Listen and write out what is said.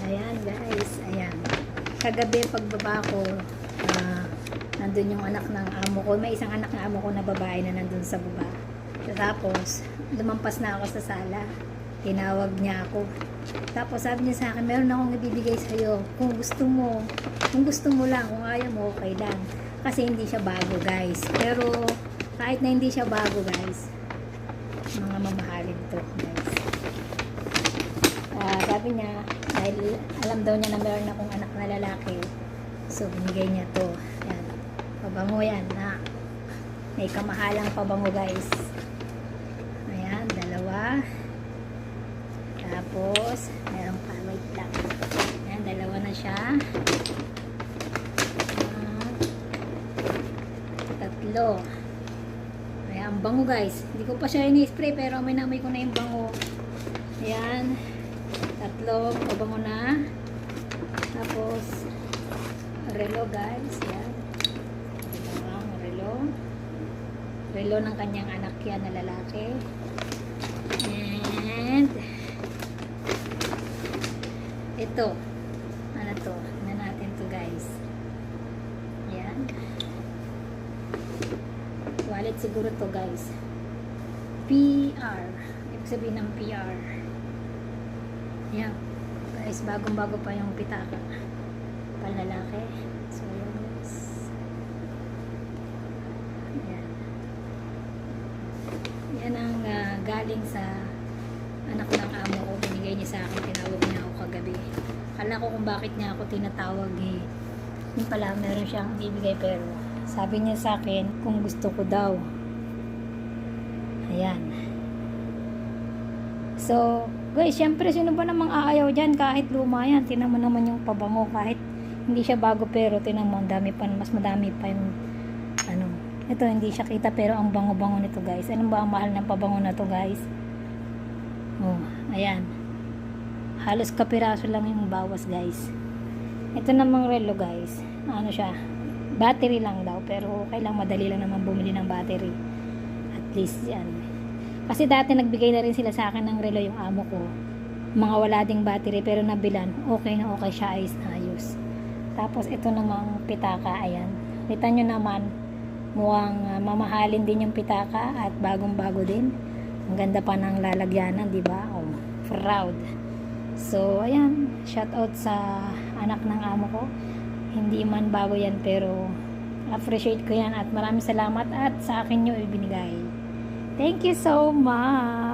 Ayan guys, ayan. Kagabi pagbaba ko, nandun yung anak ng amo ko. May isang anak ng amo ko na babae na nandun sa baba. Tapos, lumampas na ako sa sala. Tinawag niya ako. Tapos sabi niya sa akin, meron akong ibibigay sa'yo. Kung gusto mo lang, kung ayaw mo, okay lang. Kasi hindi siya bago guys. Pero, kahit na hindi siya bago guys, mga mamahalin to guys. Sabi niya, dahil alam daw niya na meron akong anak na lalaki, so binigay niya to. Yan. Pabango yan na. May kamahalang pabango guys. Ayan, dalawa. Tapos, meron pa, wait lang. Ayan, dalawa na siya. Tatlo. Ayan, ang bango guys. Hindi ko pa siya ini-spray pero may namoy ko na yung bango. Ayan. Tatlo, pabango na. Tapos, relo guys. Ayan. Ang relo. Relo ng kanyang anak yan na lalaki. And, ito. Ano to? Tignan natin to guys. Ayan. Wallet siguro to guys. PR. Ibig sabihin ng PR. Ayan. Guys, bagong-bago pa yung pitaka. Panlalaki. So, ayan guys. Ayan. Yan ang galing sa anak ng amo ko. Binigay niya sa akin. Tinawag niya ako kagabi. Akala ko kung bakit niya ako tinatawag eh. Hindi pala, meron siyang ibigay pero sabi niya sa akin kung gusto ko daw. Ayan. So, guys, syempre sino ba namang aayaw dyan kahit luma yan. Tinan mo naman yung pabango kahit hindi siya bago pero tinan mo ang dami pa, mas madami pa yung ano. Ito hindi siya kita pero ang bango-bango nito guys. Ano ba ang mahal ng pabango na to guys? Oh, ayan. Halos kapiraso lang yung bawas guys. Ito namang relo guys. Ano siya? Battery lang daw pero okay lang, madali lang naman bumili ng battery. At least yan. Kasi dati nagbigay na rin sila sa akin ng relo yung amo ko. Mga wala ding battery pero nabilan. Okay na okay siya, ayos na ayos. Tapos ito namang pitaka, ayan. Kita nyo naman, mukhang mamahalin din yung pitaka at bagong-bago din. Ang ganda pa ng lalagyanan, di ba? Oh, proud. So, ayan, shout out sa anak ng amo ko. Hindi man bago yan pero appreciate ko yan at maraming salamat at sa akin nyo ibinigay. Thank you so much.